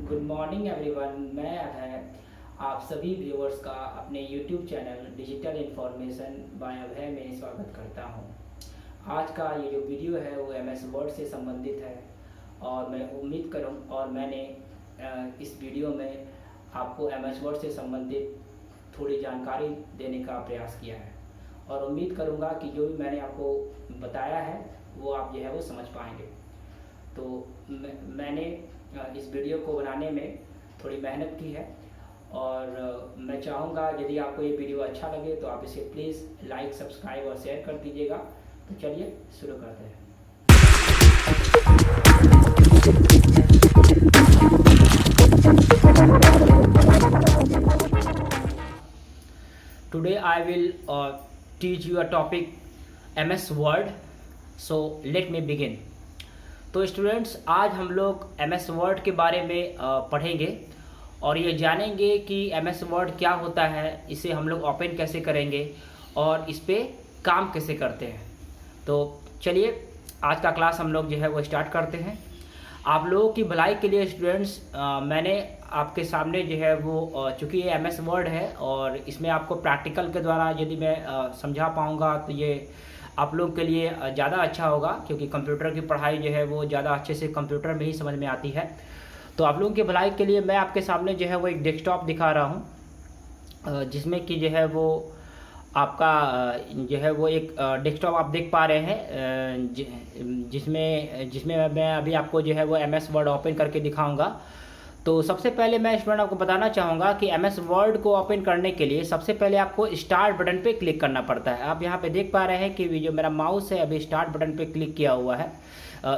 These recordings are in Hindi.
Good morning everyone. मैं अभय आप सभी व्यूअर्स का अपने YouTube channel digital information by Abhay में स्वागत करता हूं। आज का ये जो वीडियो है वो एमएस वर्ड से संबंधित है और मैं उम्मीद करूं और मैंने इस वीडियो में आपको एमएस वर्ड से संबंधित थोड़ी जानकारी देने का प्रयास किया है और उम्मीद करूंगा कि जो भी मैंने आपको बताया है वो आप जो है वो समझ पाएंगे। तो मैंने इस वीडियो को बनाने में थोड़ी मेहनत की है और मैं चाहूँगा यदि आपको ये वीडियो अच्छा लगे तो आप इसे प्लीज़ लाइक, सब्सक्राइब और शेयर कर दीजिएगा। तो चलिए शुरू करते हैं। Today I will teach you a topic MS Word. So let me begin. तो स्टूडेंट्स, आज हम लोग MS वर्ड के बारे में पढ़ेंगे और ये जानेंगे कि MS वर्ड क्या होता है, इसे हम लोग ओपन कैसे करेंगे और इस पे काम कैसे करते हैं। तो चलिए आज का क्लास हम लोग जो है वो स्टार्ट करते हैं। आप लोगों की भलाई के लिए स्टूडेंट्स मैंने आपके सामने जो है वो चूँकि ये MS वर्ड है और इसमें आपको प्रैक्टिकल के द्वारा यदि मैं समझा पाऊँगा तो ये आप लोग के लिए ज़्यादा अच्छा होगा, क्योंकि कंप्यूटर की पढ़ाई जो है वो ज़्यादा अच्छे से कंप्यूटर में ही समझ में आती है। तो आप लोगों की भलाई के लिए मैं आपके सामने जो है वो एक डेस्कटॉप दिखा रहा हूँ, जिसमें कि जो है वो आपका जो है वो एक डेस्कटॉप आप देख पा रहे हैं, जिसमें मैं अभी आपको जो है वो MS वर्ड ओपन करके दिखाऊँगा। तो सबसे पहले मैं स्टूडेंट आपको बताना चाहूँगा कि MS वर्ड को ओपन करने के लिए सबसे पहले आपको स्टार्ट बटन पे क्लिक करना पड़ता है। आप यहाँ पे देख पा रहे हैं कि जो मेरा माउस है अभी स्टार्ट बटन पे क्लिक किया हुआ है।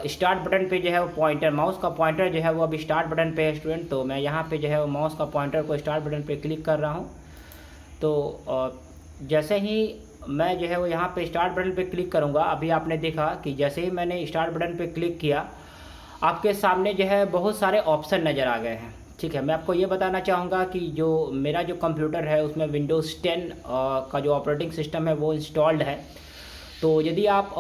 स्टार्ट बटन पे जो है वो पॉइंटर, माउस का पॉइंटर जो है वो अभी स्टार्ट बटन पे है स्टूडेंट। तो मैं यहाँ पे जो है वो माउस का पॉइंटर को स्टार्ट बटन पे क्लिक कर रहा हूँ। तो जैसे ही मैं जो है वो यहाँ पे स्टार्ट बटन पे क्लिक करूँगा, अभी आपने देखा कि जैसे ही मैंने स्टार्ट बटन पे क्लिक किया आपके सामने जो है बहुत सारे ऑप्शन नज़र आ गए हैं। ठीक है, मैं आपको ये बताना चाहूँगा कि जो मेरा जो कंप्यूटर है उसमें विंडोज़ 10 का जो ऑपरेटिंग सिस्टम है वो इंस्टॉल्ड है। तो यदि आप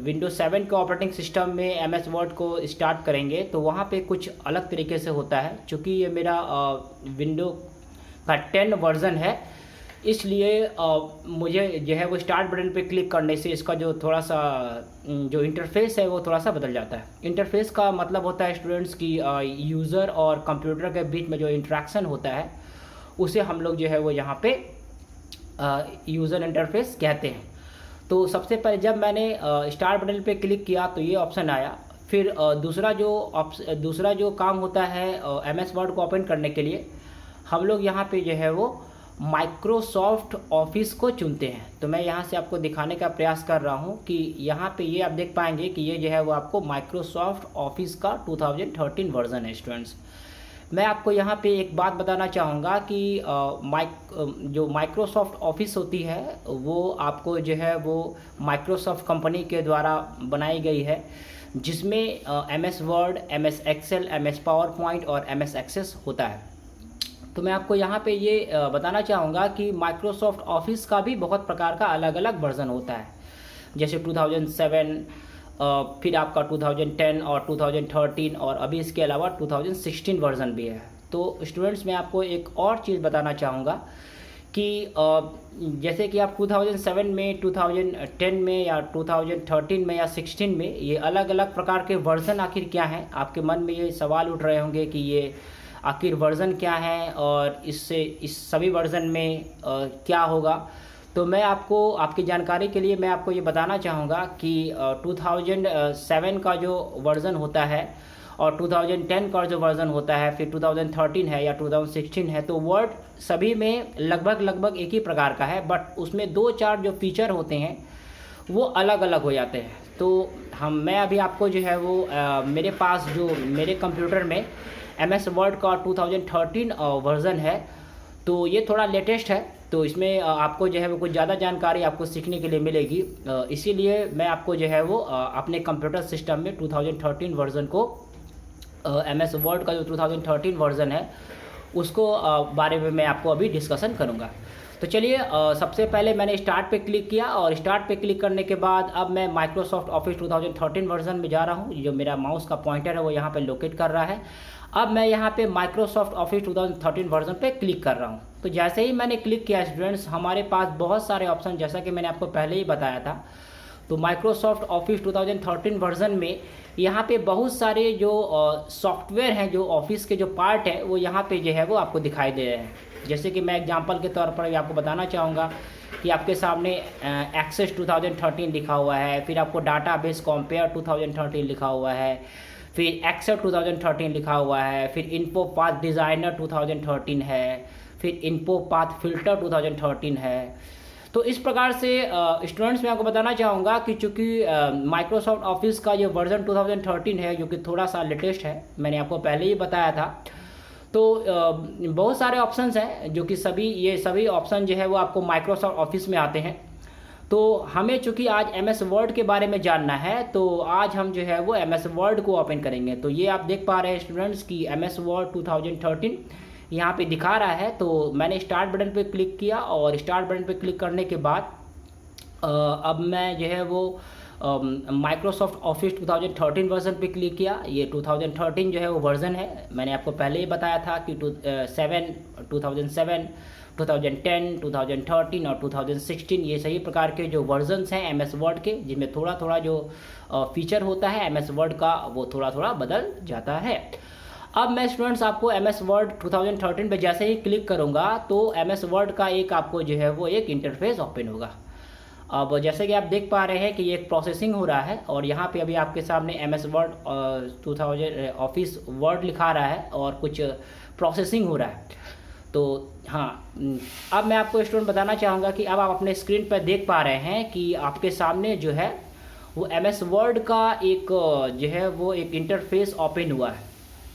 विंडोज़ 7 के ऑपरेटिंग सिस्टम में MS वर्ड को स्टार्ट करेंगे तो वहाँ पे कुछ अलग तरीके से होता है। चूँकि ये मेरा विंडो का 10 वर्ज़न है, इसलिए मुझे जो है वो स्टार्ट बटन पे क्लिक करने से इसका जो थोड़ा सा जो इंटरफेस है वो थोड़ा सा बदल जाता है। इंटरफेस का मतलब होता है स्टूडेंट्स की यूज़र और कंप्यूटर के बीच में जो इंटरेक्शन होता है उसे हम लोग जो है वो यहाँ पे यूज़र इंटरफेस कहते हैं। तो सबसे पहले जब मैंने स्टार्ट बटन पे क्लिक किया तो ये ऑप्शन आया। फिर दूसरा जो काम होता है MS वर्ड को ओपन करने के लिए हम लोग यहाँ पे जो है वो माइक्रोसॉफ्ट ऑफिस को चुनते हैं। तो मैं यहाँ से आपको दिखाने का प्रयास कर रहा हूँ कि यहाँ पे ये आप देख पाएंगे कि ये जो है वो आपको माइक्रोसॉफ्ट ऑफिस का 2013 वर्ज़न है स्टूडेंट्स। मैं आपको यहाँ पे एक बात बताना चाहूँगा कि जो माइक्रोसॉफ्ट ऑफिस होती है वो आपको जो है वो माइक्रोसॉफ्ट कंपनी के द्वारा बनाई गई है, जिसमें MS Word, MS Excel, MS PowerPoint और MS एक्सेस होता है। तो मैं आपको यहाँ पे ये बताना चाहूँगा कि माइक्रोसॉफ्ट ऑफिस का भी बहुत प्रकार का अलग अलग वर्ज़न होता है, जैसे 2007, फिर आपका 2010 और 2013 और अभी इसके अलावा 2016 वर्ज़न भी है। तो स्टूडेंट्स, मैं आपको एक और चीज़ बताना चाहूँगा कि जैसे कि आप 2007 में, 2010 में या 2013 में या 16 में ये अलग अलग प्रकार के वर्ज़न आखिर क्या हैं, आपके मन में ये सवाल उठ रहे होंगे कि ये आखिर वर्ज़न क्या है और इस सभी वर्ज़न में क्या होगा। तो मैं आपको आपकी जानकारी के लिए मैं आपको ये बताना चाहूँगा कि 2007 का जो वर्ज़न होता है और 2010 का जो वर्ज़न होता है, फिर 2013 है या 2016 है, तो वर्ड सभी में लगभग एक ही प्रकार का है, बट उसमें 2-4 जो फीचर होते हैं वो अलग अलग हो जाते हैं। तो मैं अभी आपको जो है वो मेरे पास जो मेरे कंप्यूटर में MS वर्ड का 2013 वर्ज़न है, तो ये थोड़ा लेटेस्ट है। तो इसमें आपको जो है वो कुछ ज़्यादा जानकारी आपको सीखने के लिए मिलेगी, इसीलिए मैं आपको जो है वो अपने कंप्यूटर सिस्टम में 2013 वर्ज़न को MS वर्ड का जो 2013 वर्ज़न है उसको बारे में मैं आपको अभी डिस्कशन करूँगा। तो चलिए सबसे पहले मैंने स्टार्ट पे क्लिक किया और स्टार्ट पे क्लिक करने के बाद अब मैं माइक्रोसॉफ्ट ऑफिस 2013 वर्जन में जा रहा हूँ। जो मेरा माउस का पॉइंटर है वो यहाँ पे लोकेट कर रहा है। अब मैं यहाँ पे माइक्रोसॉफ्ट ऑफिस 2013 वर्जन पे क्लिक कर रहा हूँ। तो जैसे ही मैंने क्लिक किया स्टूडेंट्स, हमारे पास बहुत सारे ऑप्शन, जैसा कि मैंने आपको पहले ही बताया था, तो माइक्रोसॉफ्ट ऑफिस 2013 वर्जन में यहाँ पे बहुत सारे जो सॉफ्टवेयर हैं, जो ऑफिस के जो पार्ट है वो यहाँ पे जो है वो आपको दिखाई दे रहे हैं। जैसे कि मैं एग्जांपल के तौर पर आपको बताना चाहूँगा कि आपके सामने एक्सेस 2013 लिखा हुआ है, फिर आपको डाटाबेस कंपेयर 2013 लिखा हुआ है, फिर एक्सेल 2013 लिखा हुआ है, फिर इन्फो पाथ डिज़ाइनर 2013 है, फिर इन्फो पाथ फिल्टर 2013 है। तो इस प्रकार से स्टूडेंट्स मैं आपको बताना चाहूँगा कि चूँकि माइक्रोसॉफ्ट ऑफिस का जो वर्जन 2013 है, जो कि थोड़ा सा लेटेस्ट है, मैंने आपको पहले ही बताया था, तो बहुत सारे ऑप्शंस हैं जो कि ये सभी ऑप्शन जो है वो आपको माइक्रोसॉफ्ट ऑफिस में आते हैं। तो हमें चूँकि आज एमएस वर्ड के बारे में जानना है, तो आज हम जो है वो एमएस वर्ड को ओपन करेंगे। तो ये आप देख पा रहे हैं स्टूडेंट्स कि एमएस वर्ड 2013 यहाँ पे दिखा रहा है। तो मैंने स्टार्ट बटन पे क्लिक किया और स्टार्ट बटन पे क्लिक करने के बाद अब मैं जो है वो माइक्रोसॉफ्ट ऑफिस 2013 वर्जन पे क्लिक किया। ये 2013 जो है वो वर्जन है, मैंने आपको पहले ही बताया था कि 2007, 2010, 2013 और 2016 ये सही प्रकार के जो वर्जन्स हैं एमएस वर्ड के, जिनमें थोड़ा थोड़ा जो फीचर होता है एमएस वर्ड का वो थोड़ा थोड़ा बदल जाता है। अब मैं स्टूडेंट्स आपको एमएस वर्ड 2013 पे जैसे ही क्लिक करूँगा तो एमएस वर्ड का एक आपको जो है वो एक इंटरफेस ओपन होगा। अब जैसे कि आप देख पा रहे हैं कि ये एक प्रोसेसिंग हो रहा है और यहाँ पे अभी आपके सामने एमएस वर्ड 2000 ऑफिस वर्ड लिखा रहा है और कुछ प्रोसेसिंग हो रहा है। तो हाँ, अब मैं आपको स्टूडेंट बताना चाहूँगा कि अब आप अपने स्क्रीन पर देख पा रहे हैं कि आपके सामने जो है वो एमएस वर्ड का एक जो है वो एक इंटरफेस ओपन हुआ है,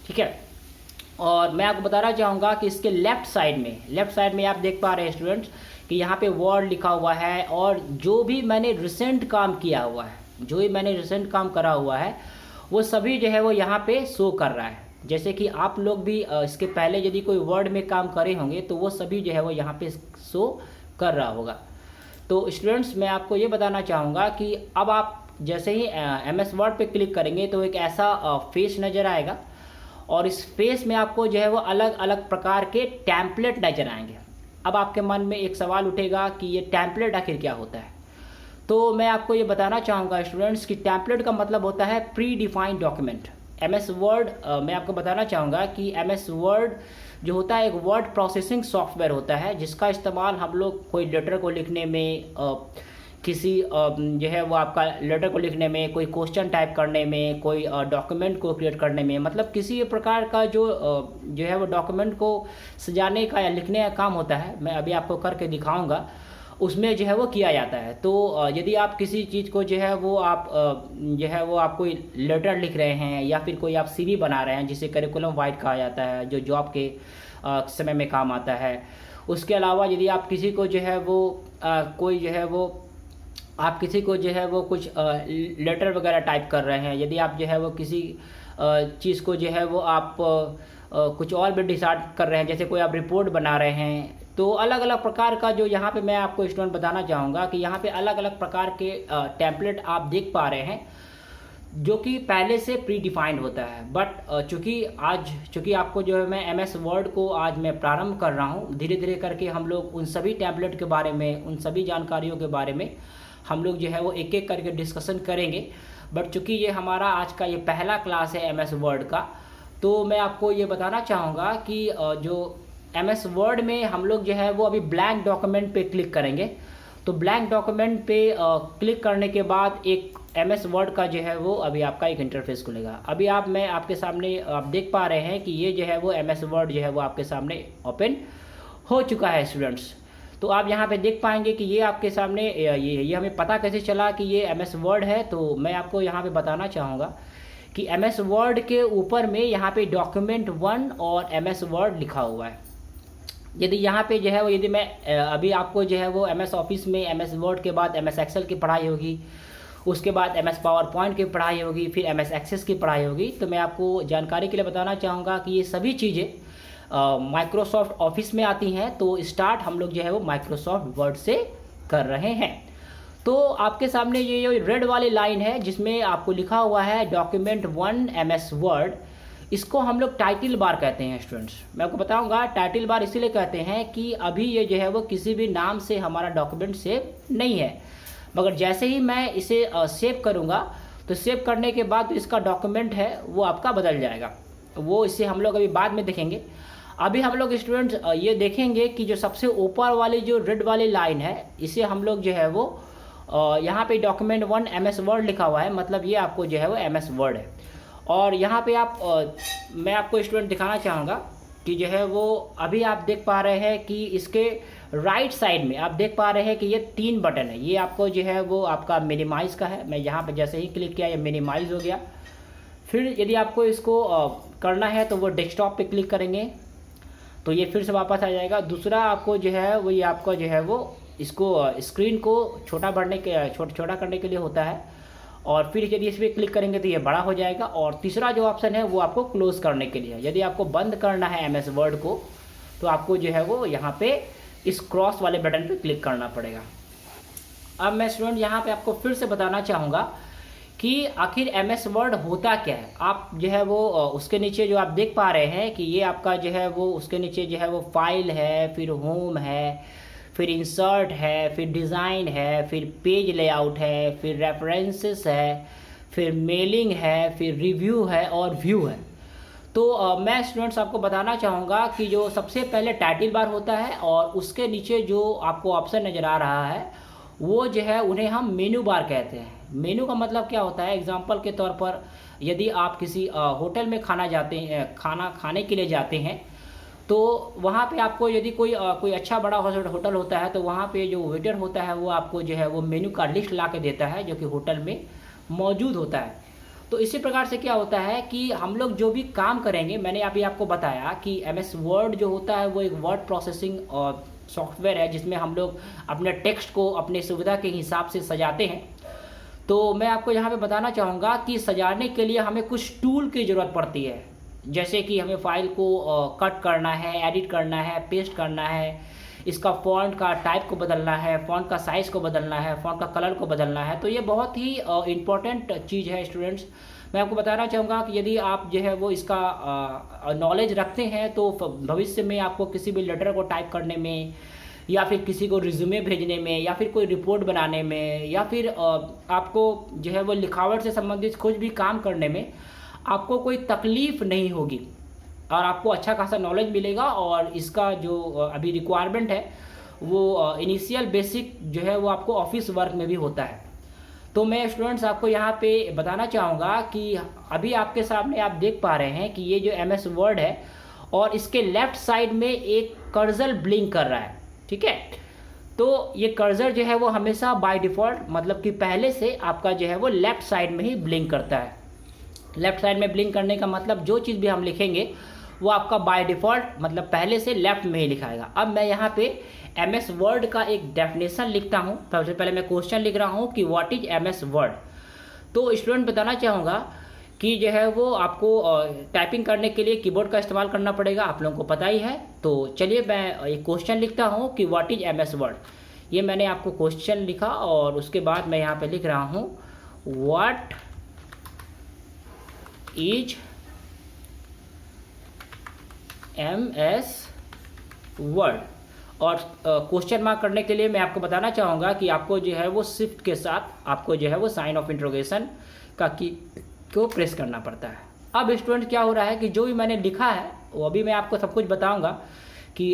ठीक है। और मैं आपको बताना चाहूँगा कि इसके लेफ़्ट साइड में आप देख पा रहे हैं स्टूडेंट्स कि यहाँ पे वर्ड लिखा हुआ है और जो भी मैंने रिसेंट काम किया हुआ है, जो भी मैंने रिसेंट काम करा हुआ है वो सभी जो है वो यहाँ पे शो कर रहा है। जैसे कि आप लोग भी इसके पहले यदि कोई वर्ड में काम करे होंगे तो वो सभी जो है वो यहाँ पे शो कर रहा होगा। तो स्टूडेंट्स मैं आपको ये बताना चाहूँगा कि अब आप जैसे ही एमएस वर्ड पे क्लिक करेंगे तो एक ऐसा फेस नज़र आएगा और इस फेस में आपको जो है वो अलग अलग प्रकार के टैम्पलेट नजर आएंगे। अब आपके मन में एक सवाल उठेगा कि ये टैम्पलेट आखिर क्या होता है। तो मैं आपको ये बताना चाहूँगा स्टूडेंट्स कि टैम्पलेट का मतलब होता है pre defined document. MS word मैं आपको बताना चाहूँगा कि एमएस वर्ड जो होता है एक वर्ड प्रोसेसिंग सॉफ्टवेयर होता है जिसका इस्तेमाल हम लोग कोई लेटर को लिखने में, किसी जो है वो आपका लेटर को लिखने में, कोई क्वेश्चन टाइप करने में, कोई डॉक्यूमेंट को क्रिएट करने में, मतलब किसी प्रकार का जो है वो डॉक्यूमेंट को सजाने का या लिखने का काम होता है, मैं अभी आपको करके दिखाऊंगा, उसमें जो है वो किया जाता है। तो यदि आप किसी चीज़ को जो है वो आप जो है वो आप कोई लेटर लिख रहे हैं या फिर कोई आप सीवी बना रहे हैं जिसे करिकुलम वाइट कहा जाता है, जो जॉब के समय में काम आता है। उसके अलावा यदि आप किसी को जो है वो कोई जो है वो आप किसी को जो है वो कुछ लेटर वगैरह टाइप कर रहे हैं, यदि आप जो है वो किसी चीज़ को जो है वो आप कुछ और भी डिसाइड कर रहे हैं, जैसे कोई आप रिपोर्ट बना रहे हैं, तो अलग अलग प्रकार का जो यहाँ पे मैं आपको स्टूडेंट बताना चाहूँगा कि यहाँ पे अलग अलग प्रकार के टेम्पलेट आप देख पा रहे हैं जो कि पहले से प्री डिफाइंड होता है। बट चूँकि आपको जो है मैं एमएस वर्ड को आज मैं प्रारंभ कर रहा हूँ, धीरे धीरे करके हम लोग उन सभी टेम्पलेट के बारे में, उन सभी जानकारियों के बारे में हम लोग जो है वो एक एक करके डिस्कशन करेंगे। बट चूँकि ये हमारा आज का ये पहला क्लास है एमएस वर्ड का, तो मैं आपको ये बताना चाहूँगा कि जो एमएस वर्ड में हम लोग जो है वो अभी ब्लैंक डॉक्यूमेंट पे क्लिक करेंगे। तो ब्लैंक डॉक्यूमेंट पे क्लिक करने के बाद एक एमएस वर्ड का जो है वो अभी आपका एक इंटरफेस खुलेगा। अभी मैं आपके सामने आप देख पा रहे हैं कि ये जो है वो एमएस वर्ड जो है वो आपके सामने ओपन हो चुका है स्टूडेंट्स। तो आप यहाँ पे देख पाएंगे कि ये आपके सामने ये हमें पता कैसे चला कि ये एमएस वर्ड है। तो मैं आपको यहाँ पे बताना चाहूँगा कि एमएस वर्ड के ऊपर में यहाँ पे डॉक्यूमेंट 1 और एमएस वर्ड लिखा हुआ है। यदि यहाँ पे जो है वो यदि मैं अभी आपको जो है वो एमएस ऑफिस में एमएस वर्ड के बाद एमएस एक्सेल की पढ़ाई होगी, उसके बाद एमएस पावर पॉइंट की पढ़ाई होगी, फिर एमएस एक्सेस की पढ़ाई होगी। तो मैं आपको जानकारी के लिए बताना चाहूँगा कि ये सभी चीज़ें माइक्रोसॉफ्ट ऑफिस में आती हैं, तो स्टार्ट हम लोग जो है वो माइक्रोसॉफ्ट वर्ड से कर रहे हैं। तो आपके सामने ये जो रेड वाली लाइन है जिसमें आपको लिखा हुआ है डॉक्यूमेंट 1 MS वर्ड, इसको हम लोग टाइटल बार कहते हैं स्टूडेंट्स। मैं आपको बताऊंगा टाइटल बार इसीलिए कहते हैं कि अभी ये जो है वो किसी भी नाम से हमारा डॉक्यूमेंट सेव नहीं है, मगर जैसे ही मैं इसे सेव करूंगा तो सेव करने के बाद इसका डॉक्यूमेंट है वो आपका बदल जाएगा। वो इसे हम लोग अभी बाद में देखेंगे। अभी हम लोग स्टूडेंट्स ये देखेंगे कि जो सबसे ऊपर वाली जो रेड वाली लाइन है इसे हम लोग जो है वो यहाँ पे डॉक्यूमेंट 1 MS वर्ड लिखा हुआ है, मतलब ये आपको जो है वो MS वर्ड है। और यहाँ पे आप मैं आपको स्टूडेंट दिखाना चाहूँगा कि जो है वो अभी आप देख पा रहे हैं कि इसके राइट साइड में आप देख पा रहे हैं कि ये 3 बटन है। ये आपको जो है वो आपका मिनिमाइज़ का है। मैं यहाँ पे जैसे ही क्लिक किया ये मिनिमाइज़ हो गया। फिर यदि आपको इसको करना है तो वो डेस्कटॉप पे क्लिक करेंगे तो ये फिर से वापस आ जाएगा। दूसरा आपको जो है वो ये आपका जो है वो इसको स्क्रीन को छोटा करने के लिए होता है, और फिर यदि इस पर क्लिक करेंगे तो ये बड़ा हो जाएगा। और तीसरा जो ऑप्शन है वो आपको क्लोज करने के लिए। यदि आपको बंद करना है MS वर्ड को तो आपको जो है वो यहाँ पे इस क्रॉस वाले बटन पे क्लिक करना पड़ेगा। अब मैं स्टूडेंट यहाँ पे आपको फिर से बताना चाहूँगा कि आखिर MS वर्ड होता क्या है। आप जो है वो उसके नीचे जो आप देख पा रहे हैं कि ये आपका जो है वो उसके नीचे जो है वो फाइल है, फिर होम है, फिर इंसर्ट है, फिर डिज़ाइन है, फिर पेज लेआउट है, फिर रेफरेंसेस है, फिर मेलिंग है, फिर रिव्यू है और व्यू है। तो मैं स्टूडेंट्स आपको बताना चाहूँगा कि जो सबसे पहले टाइटल बार होता है और उसके नीचे जो आपको ऑप्शन नज़र आ रहा है वो जो है उन्हें हम मेनू बार कहते हैं। मेनू का मतलब क्या होता है, एग्जांपल के तौर पर यदि आप किसी होटल में खाना खाने के लिए जाते हैं तो वहाँ पे आपको यदि कोई अच्छा बड़ा होटल होता है तो वहाँ पे जो वेटर होता है वो आपको जो है वो मेनू का लिस्ट ला के देता है जो कि होटल में मौजूद होता है। तो इसी प्रकार से क्या होता है कि हम लोग जो भी काम करेंगे, मैंने अभी आपको बताया कि MS वर्ड जो होता है वो एक वर्ड प्रोसेसिंग सॉफ्टवेयर है जिसमें हम लोग अपने टेक्स्ट को अपने सुविधा के हिसाब से सजाते हैं। तो मैं आपको यहाँ पे बताना चाहूँगा कि सजाने के लिए हमें कुछ टूल की ज़रूरत पड़ती है, जैसे कि हमें फाइल को कट करना है, एडिट करना है, पेस्ट करना है, इसका फॉन्ट का टाइप को बदलना है, फॉन्ट का साइज़ को बदलना है, फॉन्ट का कलर को बदलना है। तो ये बहुत ही इम्पोर्टेंट चीज़ है स्टूडेंट्स। मैं आपको बताना चाहूँगा कि यदि आप जो है वो इसका नॉलेज रखते हैं तो भविष्य में आपको किसी भी लेटर को टाइप करने में या फिर किसी को रिज्यूमे भेजने में या फिर कोई रिपोर्ट बनाने में या फिर आपको जो है वो लिखावट से संबंधित कुछ भी काम करने में आपको कोई तकलीफ़ नहीं होगी और आपको अच्छा खासा नॉलेज मिलेगा। और इसका जो अभी रिक्वायरमेंट है वो इनिशियल बेसिक जो है वो आपको ऑफिस वर्क में भी होता है। तो मैं स्टूडेंट्स आपको यहाँ पे बताना चाहूँगा कि अभी आपके सामने आप देख पा रहे हैं कि ये जो MS वर्ड है और इसके लेफ़्ट साइड में एक कर्सर ब्लिंक कर रहा है, ठीक है। तो ये कर्सर जो है वो हमेशा बाय डिफ़ॉल्ट मतलब कि पहले से आपका जो है वो लेफ़्ट साइड में ही ब्लिंक करता है। लेफ़्ट साइड में ब्लिंक करने का मतलब जो चीज़ भी हम लिखेंगे वो आपका बाय डिफ़ॉल्ट मतलब पहले से लेफ़्ट में ही लिखाएगा। अब मैं यहाँ पे MS वर्ड का एक डेफिनेशन लिखता हूँ। सबसे पहले मैं क्वेश्चन लिख रहा हूँ कि व्हाट इज MS वर्ड। तो स्टूडेंट बताना चाहूँगा कि जो है वो आपको टाइपिंग करने के लिए कीबोर्ड का इस्तेमाल करना पड़ेगा, आप लोगों को पता ही है। तो चलिए मैं एक क्वेश्चन लिखता हूँ कि व्हाट इज MS वर्ड। ये मैंने आपको क्वेश्चन लिखा और उसके बाद मैं यहाँ पे लिख रहा हूँ व्हाट इज MS वर्ड। और क्वेश्चन मार्क करने के लिए मैं आपको बताना चाहूँगा कि आपको जो है वो शिफ्ट के साथ आपको जो है वो साइन ऑफ इंट्रोगेशन का की को प्रेस करना पड़ता है। अब स्टूडेंट क्या हो रहा है कि जो भी मैंने लिखा है वो अभी मैं आपको सब कुछ बताऊँगा कि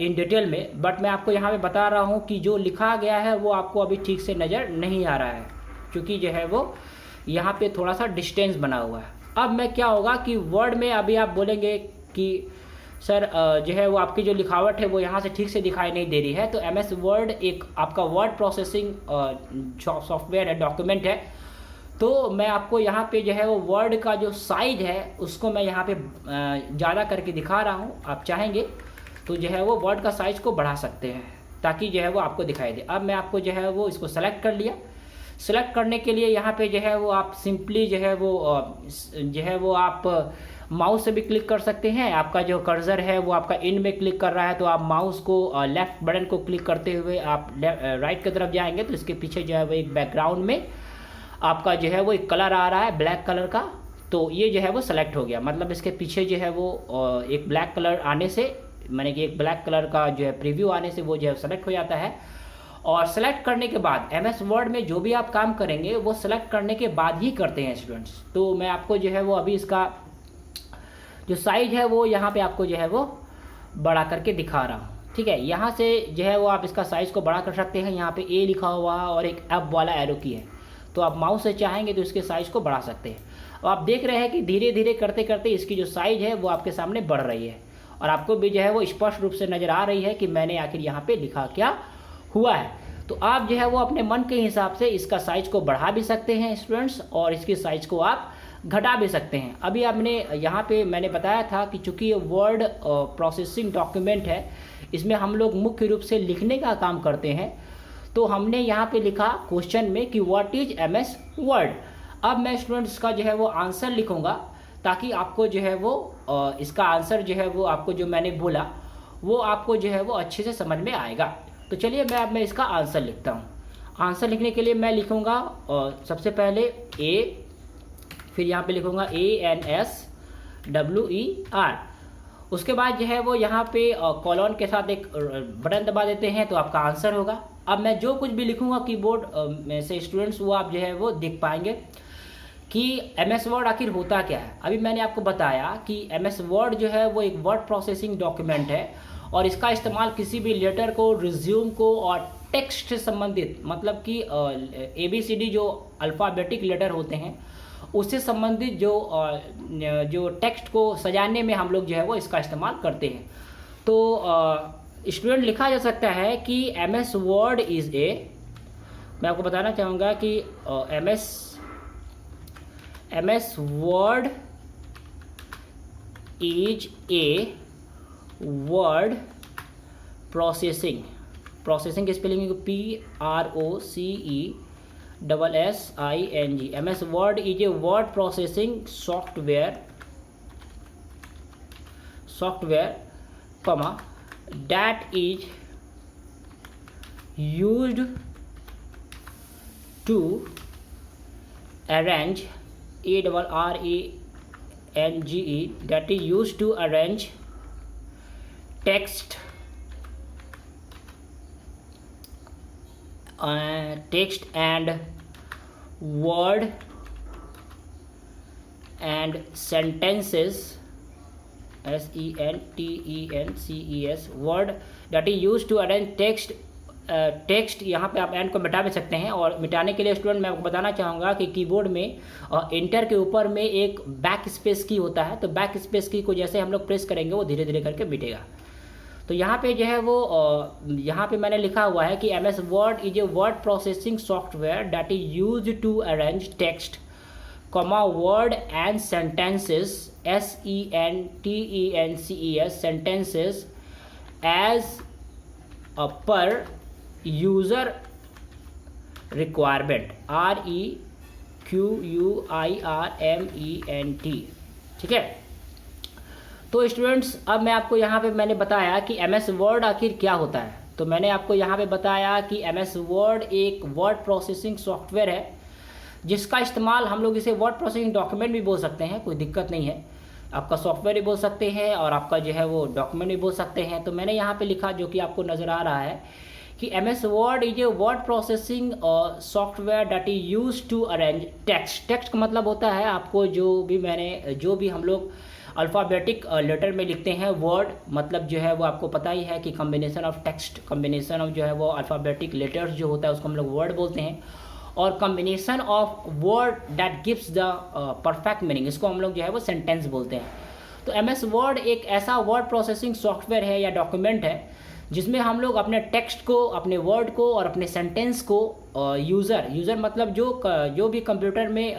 इन डिटेल में, बट मैं आपको यहाँ पे बता रहा हूँ कि जो लिखा गया है वो आपको अभी ठीक से नज़र नहीं आ रहा है क्योंकि जो है वो यहाँ पे थोड़ा सा डिस्टेंस बना हुआ है। अब मैं क्या होगा कि वर्ड में अभी आप बोलेंगे कि सर जो है वो आपकी जो लिखावट है वो यहाँ से ठीक से दिखाई नहीं दे रही है। तो MS वर्ड एक आपका वर्ड प्रोसेसिंग सॉफ्टवेयर है, डॉक्यूमेंट है। तो मैं आपको यहाँ पे जो है वो वर्ड का जो साइज है उसको मैं यहाँ पे ज़्यादा करके दिखा रहा हूँ। आप चाहेंगे तो जो है वो वर्ड का साइज़ को बढ़ा सकते हैं ताकि जो है वो आपको दिखाई दे। अब मैं आपको जो है वो इसको सेलेक्ट कर लिया। सेलेक्ट करने के लिए यहाँ पे जो है वो आप सिंपली जो है वो आप माउस से भी क्लिक कर सकते हैं। आपका जो कर्सर है वो आपका इन में क्लिक कर रहा है तो आप माउस को लेफ्ट बटन को क्लिक करते हुए आप राइट की तरफ जाएंगे तो इसके पीछे जो है वो एक बैकग्राउंड में आपका जो है वो एक कलर आ रहा है ब्लैक कलर का, तो ये जो है वो सेलेक्ट हो गया। मतलब इसके पीछे जो है वो एक ब्लैक कलर आने से, माने कि एक ब्लैक कलर का जो है प्रीव्यू आने से वो जो है सेलेक्ट हो जाता है। और सेलेक्ट करने के बाद MS वर्ड में जो भी आप काम करेंगे वो सेलेक्ट करने के बाद ही करते हैं स्टूडेंट्स। तो मैं आपको जो है वो अभी इसका जो साइज है वो यहाँ पे आपको जो है वो बड़ा करके दिखा रहा हूँ, ठीक है। यहाँ से जो है वो आप इसका साइज़ को बड़ा कर सकते हैं। यहाँ पे A लिखा हुआ और एक अप वाला एरो की है, तो आप माउस से चाहेंगे तो इसके साइज़ को बढ़ा सकते हैं। और आप देख रहे हैं कि धीरे धीरे करते करते इसकी जो साइज़ है वो आपके सामने बढ़ रही है और आपको भी जो है वो स्पष्ट रूप से नज़र आ रही है कि मैंने आखिर यहाँ पे लिखा क्या हुआ है। तो आप जो है वो अपने मन के हिसाब से इसका साइज़ को बढ़ा भी सकते हैं स्टूडेंट्स, और इसकी साइज़ को आप घटा भी सकते हैं। अभी आपने यहाँ पे मैंने बताया था कि चूँकि ये वर्ड प्रोसेसिंग डॉक्यूमेंट है, इसमें हम लोग मुख्य रूप से लिखने का काम करते हैं। तो हमने यहाँ पे लिखा क्वेश्चन में कि व्हाट इज MS वर्ड। अब मैं स्टूडेंट्स का जो है वो आंसर लिखूँगा ताकि आपको जो है वो इसका आंसर जो है वो आपको जो मैंने बोला वो आपको जो है वो अच्छे से समझ में आएगा। तो चलिए मैं इसका आंसर लिखता हूँ। आंसर लिखने के लिए मैं लिखूँगा सबसे पहले A, फिर यहाँ पे लिखूँगा ANSWER। उसके बाद जो है वो यहाँ पे कॉलन के साथ एक बटन दबा देते हैं तो आपका आंसर होगा। अब मैं जो कुछ भी लिखूँगा कीबोर्ड में से स्टूडेंट्स वो आप जो है वो देख पाएंगे कि MS वर्ड आखिर होता क्या है। अभी मैंने आपको बताया कि MS वर्ड जो है वो एक वर्ड प्रोसेसिंग डॉक्यूमेंट है और इसका इस्तेमाल किसी भी लेटर को, रिज्यूम को और टेक्स्ट से संबंधित, मतलब कि ABCD जो अल्फ़ाबेटिक लेटर होते हैं उससे संबंधित जो टेक्स्ट को सजाने में हम लोग जो है वो इसका इस्तेमाल करते हैं। तो स्टूडेंट लिखा जा सकता है कि MS वर्ड इज़ मैं आपको बताना चाहूँगा कि MS word is a word processing की spelling PROCESSING। MS word is a word processing software comma that is used to arrange ARRANGE that is used to arrange text and word and sentences SENTENCES word that is used to arrange text. यहाँ पे आप एंड को मिटा भी सकते हैं और मिटाने के लिए स्टूडेंट मैं आपको बताना चाहूँगा कि कीबोर्ड में इंटर के ऊपर में एक बैक स्पेस की होता है, तो बैक स्पेस की को जैसे हम लोग प्रेस करेंगे वो धीरे धीरे करके मिटेगा। तो यहाँ पे जो है वो यहाँ पे मैंने लिखा हुआ है कि MS word is a word processing software that is use to arrange text comma word and sentences SENTENCES sentences as per user requirement REQUIRMENT। ठीक है। तो स्टूडेंट्स अब मैं आपको यहाँ पे मैंने बताया कि MS वर्ड आखिर क्या होता है। तो मैंने आपको यहाँ पे बताया कि MS वर्ड एक वर्ड प्रोसेसिंग सॉफ्टवेयर है जिसका इस्तेमाल हम लोग इसे वर्ड प्रोसेसिंग डॉक्यूमेंट भी बोल सकते हैं, कोई दिक्कत नहीं है। आपका सॉफ्टवेयर भी बोल सकते हैं और आपका जो है वो डॉक्यूमेंट भी बोल सकते हैं। तो मैंने यहाँ पे लिखा जो कि आपको नज़र आ रहा है कि MS word is a word processing software that is use to arrange text. Text का मतलब होता है आपको जो भी हम लोग अल्फ़ाबेटिक लेटर में लिखते हैं वर्ड, मतलब जो है वो आपको पता ही है कि combination of text, combination of जो है वो अल्फ़ाबेटिक लेटर्स जो होता है उसको हम लोग वर्ड बोलते हैं, और combination of word that gives the perfect meaning, इसको हम लोग जो है वो सेंटेंस बोलते हैं। तो MS वर्ड एक ऐसा वर्ड प्रोसेसिंग सॉफ्टवेयर है या डॉक्यूमेंट है जिसमें हम लोग अपने टेक्स्ट को, अपने वर्ड को और अपने सेंटेंस को यूज़र मतलब जो भी कंप्यूटर में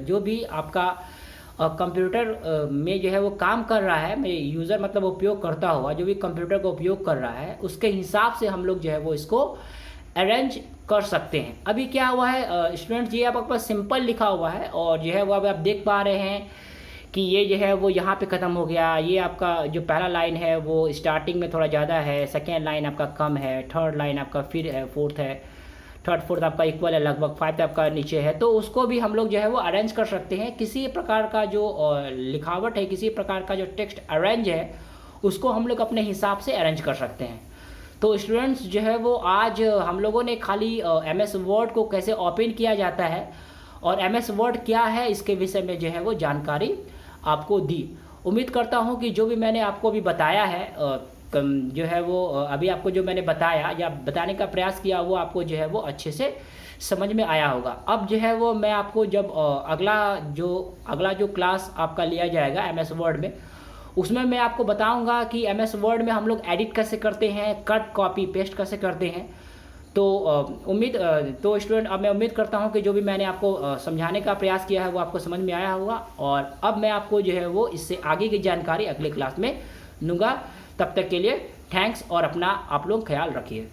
जो भी आपका कंप्यूटर में जो है वो काम कर रहा है, यूज़र मतलब उपयोग करता हुआ जो भी कंप्यूटर का उपयोग कर रहा है उसके हिसाब से हम लोग जो है वो इसको अरेंज कर सकते हैं। अभी क्या हुआ है स्टूडेंट्स, ये आपके पास सिंपल लिखा हुआ है और जो है वो अब आप देख पा रहे हैं कि ये जो है वो यहाँ पे ख़त्म हो गया, ये आपका जो पहला लाइन है वो स्टार्टिंग में थोड़ा ज़्यादा है, सेकेंड लाइन आपका कम है, थर्ड लाइन आपका फिर है, फोर्थ है, थर्ड फोर्थ आपका इक्वल है, लगभग फाइव आपका नीचे है। तो उसको भी हम लोग जो है वो अरेंज कर सकते हैं। किसी प्रकार का जो लिखावट है, किसी प्रकार का जो टेक्स्ट अरेंज है, उसको हम लोग अपने हिसाब से अरेंज कर सकते हैं। तो स्टूडेंट्स जो है वो आज हम लोगों ने खाली MS वर्ड को कैसे ओपन किया जाता है और MS वर्ड क्या है इसके विषय में जो है वो जानकारी आपको दी। उम्मीद करता हूँ कि जो भी मैंने आपको अभी बताया है जो है वो अभी आपको जो मैंने बताया या बताने का प्रयास किया वो आपको जो है वो अच्छे से समझ में आया होगा। अब जो है वो मैं आपको जब अगला जो क्लास आपका लिया जाएगा MS वर्ड में, उसमें मैं आपको बताऊंगा कि MS वर्ड में हम लोग एडिट कैसे करते हैं, कट कॉपी पेस्ट कैसे करते हैं। तो स्टूडेंट अब मैं उम्मीद करता हूं कि जो भी मैंने आपको समझाने का प्रयास किया है वो आपको समझ में आया होगा, और अब मैं आपको जो है वो इससे आगे की जानकारी अगले क्लास में दूंगा। तब तक के लिए थैंक्स और अपना आप लोग ख्याल रखिए।